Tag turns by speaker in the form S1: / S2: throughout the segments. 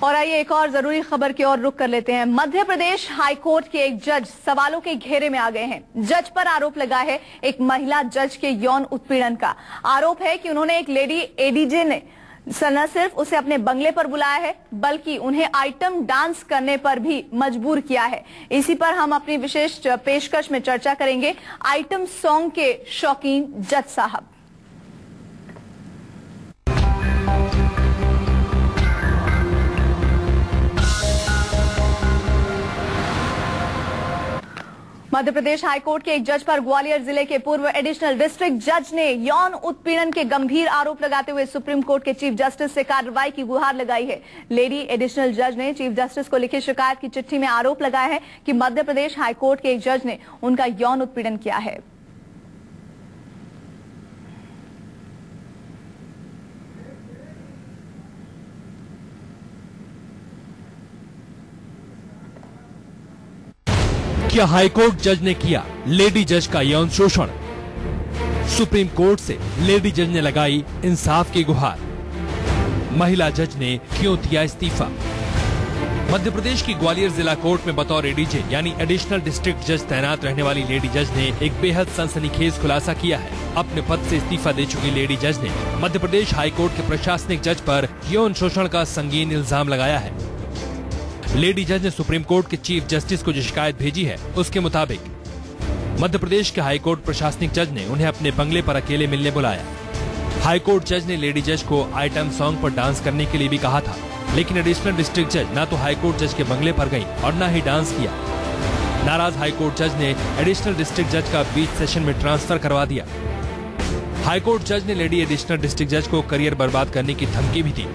S1: और आइए एक और जरूरी खबर की ओर रुख कर लेते हैं। मध्य प्रदेश हाईकोर्ट के एक जज सवालों के घेरे में आ गए हैं। जज पर आरोप लगा है एक महिला जज के यौन उत्पीड़न का। आरोप है कि उन्होंने एक लेडी एडीजे ने न सिर्फ उसे अपने बंगले पर बुलाया है बल्कि उन्हें आइटम डांस करने पर भी मजबूर किया है। इसी पर हम अपनी विशेष पेशकश में चर्चा करेंगे आइटम सॉन्ग के शौकीन जज साहब। मध्य प्रदेश हाईकोर्ट के एक जज पर ग्वालियर जिले के पूर्व एडिशनल डिस्ट्रिक्ट जज ने यौन उत्पीड़न के गंभीर आरोप लगाते हुए सुप्रीम कोर्ट के चीफ जस्टिस से कार्रवाई की गुहार लगाई है। लेडी एडिशनल जज ने चीफ जस्टिस को लिखी शिकायत की चिट्ठी में आरोप लगाया है कि मध्य प्रदेश हाईकोर्ट के एक जज ने उनका यौन उत्पीड़न किया है।
S2: क्या हाईकोर्ट जज ने किया लेडी जज का यौन शोषण? सुप्रीम कोर्ट से लेडी जज ने लगाई इंसाफ की गुहार। महिला जज ने क्यों दिया इस्तीफा? मध्य प्रदेश की ग्वालियर जिला कोर्ट में बतौर एडीजे यानी एडिशनल डिस्ट्रिक्ट जज तैनात रहने वाली लेडी जज ने एक बेहद सनसनीखेज खुलासा किया है। अपने पद से इस्तीफा दे चुकी लेडी जज ने मध्य प्रदेश हाईकोर्ट के प्रशासनिक जज पर यौन शोषण का संगीन इल्जाम लगाया है। लेडी जज ने सुप्रीम कोर्ट के चीफ जस्टिस को जो शिकायत भेजी है उसके मुताबिक मध्य प्रदेश के हाईकोर्ट प्रशासनिक जज ने उन्हें अपने बंगले पर अकेले मिलने बुलाया। हाईकोर्ट जज ने लेडी जज को आइटम सॉन्ग पर डांस करने के लिए भी कहा था, लेकिन एडिशनल डिस्ट्रिक्ट जज ना तो हाईकोर्ट जज के बंगले पर गई और न ही डांस किया। नाराज हाईकोर्ट जज ने एडिशनल डिस्ट्रिक्ट जज का बीच सेशन में ट्रांसफर करवा दिया। हाईकोर्ट जज ने लेडी एडिशनल डिस्ट्रिक्ट जज को करियर बर्बाद करने की धमकी भी दी।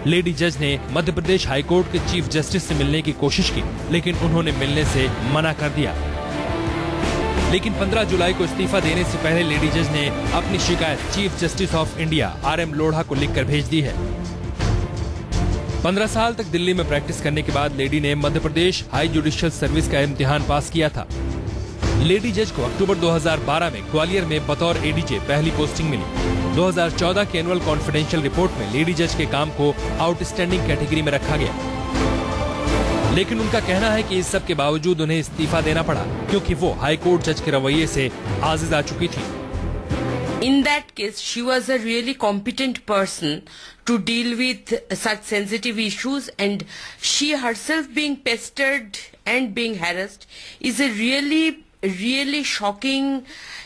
S2: लेडी जज ने मध्य प्रदेश हाईकोर्ट के चीफ जस्टिस से मिलने की कोशिश की, लेकिन उन्होंने मिलने से मना कर दिया। लेकिन 15 जुलाई को इस्तीफा देने से पहले लेडी जज ने अपनी शिकायत chief justice of India RM Lodha को लिखकर भेज दी है। 15 साल तक दिल्ली में प्रैक्टिस करने के बाद लेडी ने Madhya Pradesh high judicial service का इम्तिहान पास किया था। लेडी जज को अक्टूबर 2012 में ग्वालियर में बतौर एडीजे पहली पोस्टिंग मिली। 2014 के एनुअल कॉन्फिडेंशियल रिपोर्ट में लेडी जज के काम को आउटस्टैंडिंग कैटेगरी में रखा गया, लेकिन उनका कहना है कि इस सब के बावजूद उन्हें इस्तीफा देना पड़ा क्योंकि वो हाईकोर्ट जज के रवैये से आजिज आ चुकी थी।
S3: In that case, she was a really competent person to deal with such sensitive issues, and she herself being pestered and being harassed is a really shocking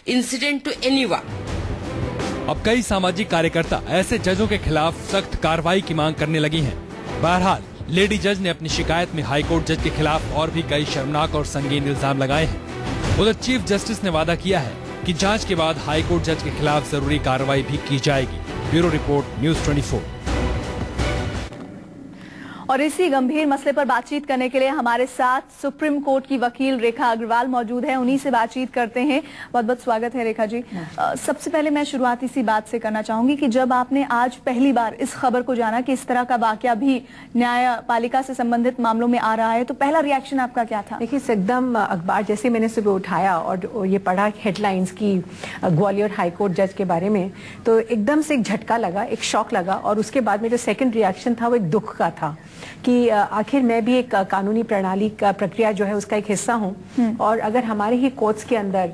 S3: incident to anyone.
S2: अब कई सामाजिक कार्यकर्ता ऐसे जजों के खिलाफ सख्त कार्रवाई की मांग करने लगी हैं। बहरहाल लेडी जज ने अपनी शिकायत में हाईकोर्ट जज के खिलाफ और भी कई शर्मनाक और संगीन इल्जाम लगाए हैं। उधर चीफ जस्टिस ने वादा किया है कि जांच के बाद हाईकोर्ट जज के खिलाफ जरूरी कार्रवाई भी की जाएगी। Bureau report, news 24।
S1: और इसी गंभीर मसले पर बातचीत करने के लिए हमारे साथ सुप्रीम कोर्ट की वकील रेखा अग्रवाल मौजूद है। उन्हीं से बातचीत करते हैं। बहुत बहुत स्वागत है रेखा जी। सबसे पहले मैं शुरुआती सी बात से करना चाहूंगी कि जब आपने आज पहली बार इस खबर को जाना कि इस तरह का वाकया भी न्यायपालिका से संबंधित मामलों में आ रहा है, तो पहला रिएक्शन आपका क्या था?
S4: देखिए, एकदम अखबार जैसे मैंने सुबह उठाया और ये पढ़ा हेडलाइंस की ग्वालियर हाईकोर्ट जज के बारे में, तो एकदम से एक झटका लगा, एक शॉक लगा। और उसके बाद में जो सेकंड रिएक्शन था वो एक दुख का था कि आखिर मैं भी एक कानूनी प्रणाली का प्रक्रिया जो है उसका एक हिस्सा हूं, और अगर हमारे ही कोर्ट्स के अंदर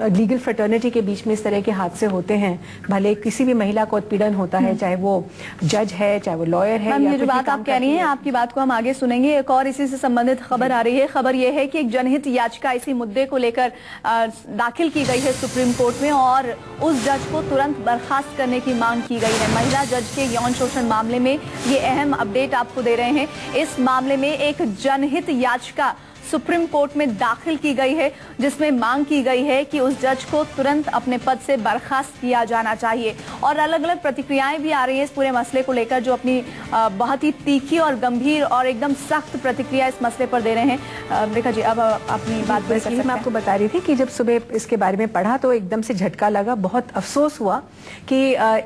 S4: लीगल फ्रेटर्निटी के बीच में इस तरह के हादसे होते हैं, भले किसी भी महिला को उत्पीड़न होता है, चाहे वो जज है, चाहे वो लॉयर है।
S1: ये जो बात आप कह रही हैं, आपकी बात को हम आगे सुनेंगे। एक और इसी से संबंधित खबर आ रही है। खबर ये है कि एक जनहित याचिका इसी मुद्दे को लेकर दाखिल की गई है सुप्रीम कोर्ट में, और उस जज को तुरंत बर्खास्त करने की मांग की गई है। महिला जज के यौन शोषण मामले में ये अहम अपडेट आपको दे रहे हैं। इस मामले में एक जनहित याचिका सुप्रीम कोर्ट में दाखिल की गई है, जिसमें मांग की गई है कि उस जज को तुरंत अपने पद से बर्खास्त किया जाना चाहिए। और अलग अलग प्रतिक्रियाएं भी आ रही हैं इस पूरे मसले को लेकर, जो अपनी बहुत ही तीखी और गंभीर और एकदम सख्त प्रतिक्रिया इस मसले पर दे रहे हैं। रेखा जी, अब अपनी बात कर सकते हैं।
S4: मैं आपको बता रही थी कि जब सुबह इसके बारे में पढ़ा तो एकदम से झटका लगा, बहुत अफसोस हुआ कि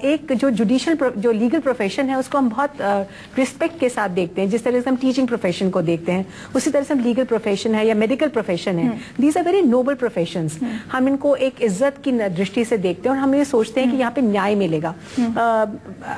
S4: एक जो जुडिशियल जो लीगल प्रोफेशन है उसको हम बहुत रिस्पेक्ट के साथ देखते हैं। जिस तरह से हम टीचिंग प्रोफेशन को देखते हैं, उसी तरह से हम लीगल प्रोफेशन प्रोफेशन है या मेडिकल प्रोफेशन है, these are very noble professions. हम इनको एक इज्जत की दृष्टि से देखते हैं और हम ये सोचते हैं कि यहाँ पे न्याय मिलेगा।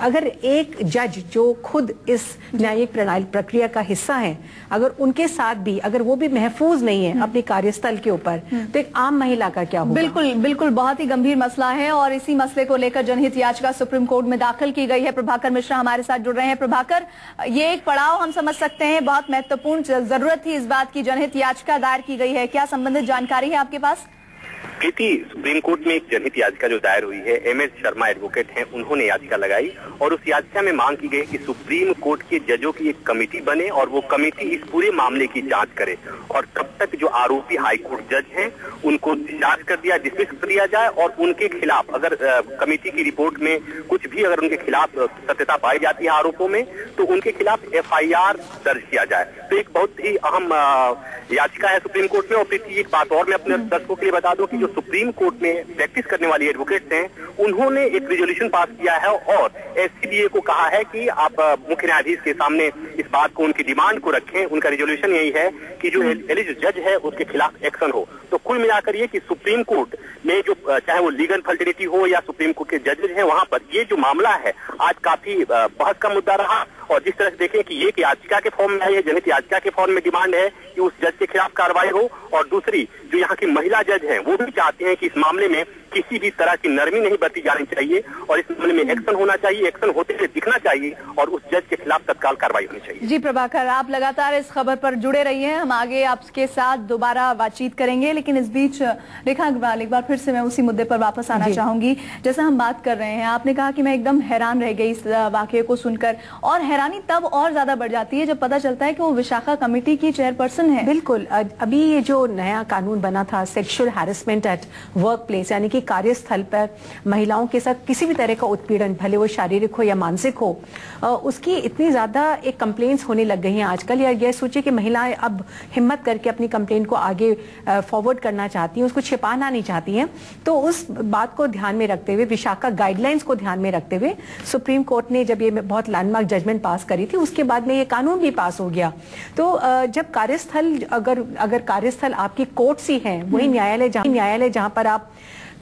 S4: अगर एक जज जो खुद इस न्यायिक प्रक्रिया का हिस्सा है, अगर उनके साथ भी अगर वो भी महफूज नहीं है अपने कार्यस्थल के ऊपर, तो एक आम महिला का क्या होगा?
S1: बिल्कुल बिल्कुल, बहुत ही गंभीर मसला है और इसी मसले को लेकर जनहित याचिका सुप्रीम कोर्ट में दाखिल की गई है। प्रभाकर मिश्रा हमारे साथ जुड़ रहे हैं। प्रभाकर, ये एक पड़ाव हम समझ सकते हैं, बहुत महत्वपूर्ण जरूरत थी इस बात की, जनहित याचिका दायर की गई है, क्या संबंधित जानकारी है आपके पास?
S5: प्रीति, सुप्रीम कोर्ट में एक जनहित याचिका जो दायर हुई है, एम एस शर्मा एडवोकेट हैं, उन्होंने याचिका लगाई और उस याचिका में मांग की गई कि सुप्रीम कोर्ट के जजों की एक कमेटी बने और वो कमेटी इस पूरे मामले की जांच करे और तब तक जो आरोपी हाईकोर्ट जज हैं उनको डिस्चार्ज कर दिया, डिसमिस कर दिया जाए और उनके खिलाफ अगर कमेटी की रिपोर्ट में कुछ भी अगर उनके खिलाफ सत्यता पाई जाती है आरोपों में, तो उनके खिलाफ FIR दर्ज किया जाए। तो एक बहुत ही अहम याचिका है सुप्रीम कोर्ट में। और प्रीति, एक बात और मैं अपने दर्शकों के लिए बता दूं कि जो सुप्रीम कोर्ट में प्रैक्टिस करने वाली एडवोकेट्स हैं, उन्होंने एक रेजोल्यूशन पास किया है और SCBA को कहा है कि आप मुख्य न्यायाधीश के सामने इस बात को, उनकी डिमांड को रखें। उनका रेजोल्यूशन यही है कि जो एलिजिड जज है उसके खिलाफ एक्शन हो। तो कुल मिलाकर ये कि सुप्रीम कोर्ट में जो चाहे वो लीगल फैल्टिलिटी हो या सुप्रीम कोर्ट के जजेज हैं, वहां पर ये जो मामला है आज काफी बहस का मुद्दा रहा। और जिस तरह से देखें कि ये याचिका के फॉर्म में है, जनहित याचिका के फॉर्म में डिमांड है कि उस जज के खिलाफ कार्रवाई हो, और दूसरी जो यहाँ की महिला जज हैं वो भी चाहते हैं कि इस मामले में किसी भी तरह की नरमी नहीं बरती जानी चाहिए और इस मामले में एक्शन होना चाहिए, एक्शन होते हुए दिखना चाहिए और उस जज के खिलाफ तत्काल कार्रवाई होनी चाहिए।
S1: जी प्रभाकर, आप लगातार इस खबर पर जुड़े रहिए, हम आगे आपके साथ दोबारा बातचीत करेंगे। लेकिन इस बीच रेखा अग्रवाल, एक बार फिर से मैं उसी मुद्दे पर वापस आना चाहूंगी। जैसा हम बात कर रहे हैं, आपने कहा कि मैं एकदम हैरान रह गई इस वाकये को सुनकर, और हैरानी तब और ज्यादा बढ़ जाती है जब पता चलता है कि वो विशाखा कमेटी की चेयरपर्सन है।
S4: बिल्कुल, अभी ये जो नया कानून बना था, sexual harassment at work place, यानी कि कार्यस्थल पर महिलाओं के साथ किसी भी तरह का उत्पीड़न, भले वो शारीरिक हो या मानसिक हो, उसकी इतनी ज्यादा एक कंप्लेंट्स होने लग गई हैं आजकल। या ये सोचिए कि महिलाएं अब हिम्मत करके अपनी कंप्लेंट को आगे फॉरवर्ड करना चाहती हैं, उसको छिपाना नहीं चाहती हैं। तो उस बात को ध्यान में रखते हुए, विशाखा गाइडलाइंस को ध्यान में रखते हुए, सुप्रीम कोर्ट ने जब ये बहुत लैंडमार्क जजमेंट पास करी थी, उसके बाद में ये कानून भी पास हो गया। तो जब कार्यस्थल, अगर कार्यस्थल आपकी कोर्ट्स ही हैं, वही न्यायालय जहां पर आप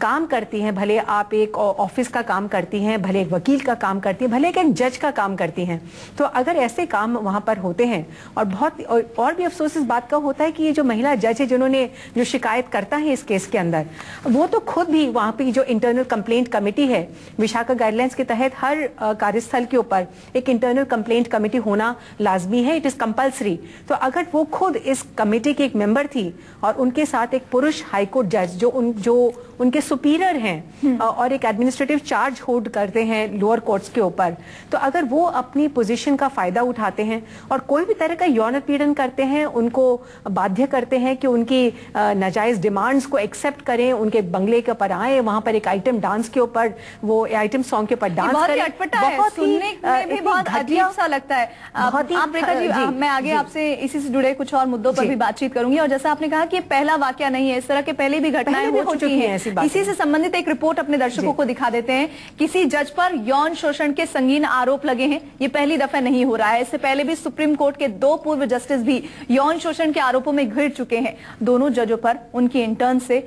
S4: काम करती हैं, भले आप एक ऑफिस का काम करती हैं, भले एक वकील का काम करती हैं, भले एक जज का काम करती हैं, तो अगर ऐसे काम वहां पर होते हैं, और बहुत और भी अफसोस इस बात का होता है कि ये जो महिला जज है जिन्होंने जो शिकायत करता है इस केस के अंदर, वो तो खुद भी वहां पे जो इंटरनल कंप्लेंट कमेटी है, विशाखा गाइडलाइंस के तहत हर कार्यस्थल के ऊपर एक इंटरनल कंप्लेंट कमेटी होना लाजमी है, इट इज कंपल्सरी। तो अगर वो खुद इस कमेटी की एक मेंबर थी और उनके साथ एक पुरुष हाईकोर्ट जज जो उनके सुपीरियर हैं और एक एडमिनिस्ट्रेटिव चार्ज होल्ड करते हैं लोअर कोर्ट्स के ऊपर, तो अगर वो अपनी पोजीशन का फायदा उठाते हैं और कोई भी तरह का यौन उत्पीड़न करते हैं, उनको बाध्य करते हैं कि उनकी नाजायज डिमांड्स को एक्सेप्ट करें, उनके बंगले के ऊपर आए, वहां पर एक आइटम डांस के ऊपर, वो आइटम सॉन्ग के ऊपर डांस करें,
S1: बहुत अजीब सा लगता है। आप रेखा जी, मैं आगे आपसे इसी से जुड़े कुछ और मुद्दों पर भी बातचीत करूंगी। और जैसा आपने कहा कि पहला वाकया नहीं है, इस तरह के पहले भी घटनाएं हो चुकी हैं। इसी से संबंधित एक रिपोर्ट अपने दर्शकों को दिखा देते हैं। किसी जज पर यौन शोषण के संगीन आरोप लगे हैं, ये पहली दफा नहीं हो रहा है। इससे पहले भी सुप्रीम कोर्ट के 2 पूर्व जस्टिस भी यौन शोषण के आरोपों में घिर चुके हैं। दोनों जजों पर उनकी इंटर्न से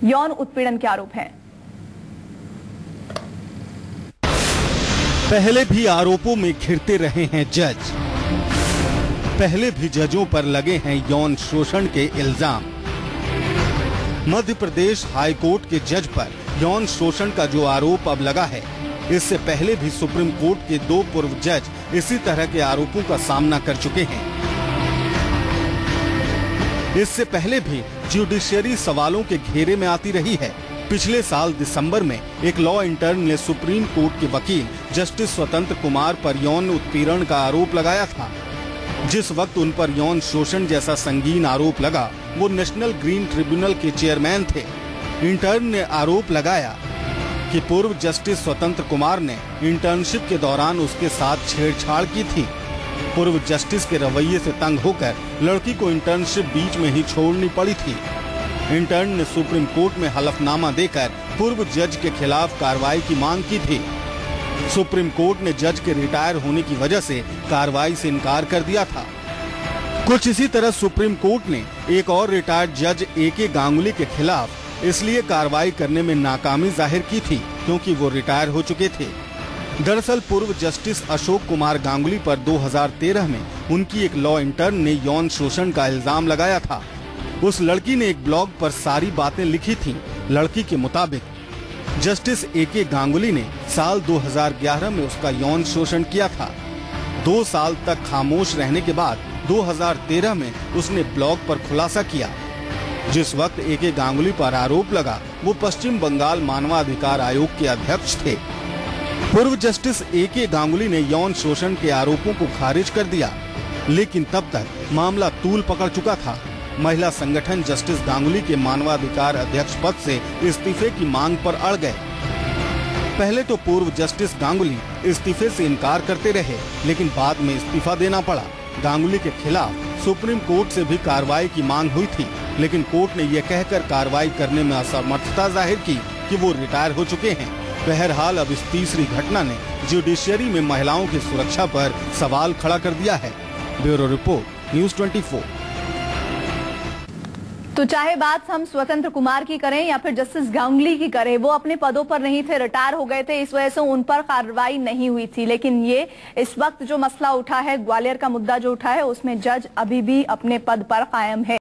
S1: यौन उत्पीड़न के आरोप हैं।
S6: पहले भी आरोपों में घिरते रहे हैं जज, पहले भी जजों पर लगे हैं यौन शोषण के इल्जाम। मध्य प्रदेश हाई कोर्ट के जज पर यौन शोषण का जो आरोप अब लगा है, इससे पहले भी सुप्रीम कोर्ट के 2 पूर्व जज इसी तरह के आरोपों का सामना कर चुके हैं। इससे पहले भी ज्युडिशियरी सवालों के घेरे में आती रही है। पिछले साल दिसंबर में एक लॉ इंटर्न ने सुप्रीम कोर्ट के वकील जस्टिस स्वतंत्र कुमार पर यौन उत्पीड़न का आरोप लगाया था। जिस वक्त उन पर यौन शोषण जैसा संगीन आरोप लगा, वो नेशनल ग्रीन ट्रिब्यूनल के चेयरमैन थे। इंटर्न ने आरोप लगाया कि पूर्व जस्टिस स्वतंत्र कुमार ने इंटर्नशिप के दौरान उसके साथ छेड़छाड़ की थी। पूर्व जस्टिस के रवैये से तंग होकर लड़की को इंटर्नशिप बीच में ही छोड़नी पड़ी थी। इंटर्न ने सुप्रीम कोर्ट में हलफनामा देकर पूर्व जज के खिलाफ कार्रवाई की मांग की थी। सुप्रीम कोर्ट ने जज के रिटायर होने की वजह से कार्रवाई से इनकार कर दिया था। कुछ इसी तरह सुप्रीम कोर्ट ने एक और रिटायर्ड जज A.K. गांगुली के खिलाफ इसलिए कार्रवाई करने में नाकामी जाहिर की थी क्योंकि वो रिटायर हो चुके थे। दरअसल पूर्व जस्टिस अशोक कुमार गांगुली पर 2013 में उनकी एक लॉ इंटर्न ने यौन शोषण का इल्जाम लगाया था। उस लड़की ने एक ब्लॉग पर सारी बातें लिखी थीं। लड़की के मुताबिक जस्टिस A.K. गांगुली ने साल 2011 में उसका यौन शोषण किया था। 2 साल तक खामोश रहने के बाद 2013 में उसने ब्लॉग पर खुलासा किया। जिस वक्त A.K. गांगुली पर आरोप लगा वो पश्चिम बंगाल मानवाधिकार आयोग के अध्यक्ष थे। पूर्व जस्टिस A.K. गांगुली ने यौन शोषण के आरोपों को खारिज कर दिया, लेकिन तब तक मामला तूल पकड़ चुका था। महिला संगठन जस्टिस गांगुली के मानवाधिकार अध्यक्ष पद से इस्तीफे की मांग पर अड़ गए। पहले तो पूर्व जस्टिस गांगुली इस्तीफे से इनकार करते रहे, लेकिन बाद में इस्तीफा देना पड़ा। गांगुली के खिलाफ सुप्रीम कोर्ट से भी कार्रवाई की मांग हुई थी, लेकिन कोर्ट ने यह कहकर कार्रवाई करने में असमर्थता जाहिर की कि वो रिटायर हो चुके हैं। बहरहाल अब इस तीसरी घटना ने जुडिशियरी में महिलाओं की सुरक्षा पर सवाल खड़ा कर दिया है। Bureau report, news 24।
S1: तो चाहे बात हम स्वतंत्र कुमार की करें या फिर जस्टिस गांगुली की करें, वो अपने पदों पर नहीं थे, रिटायर हो गए थे, इस वजह से उन पर कार्रवाई नहीं हुई थी। लेकिन ये इस वक्त जो मसला उठा है, ग्वालियर का मुद्दा जो उठा है, उसमें जज अभी भी अपने पद पर कायम है।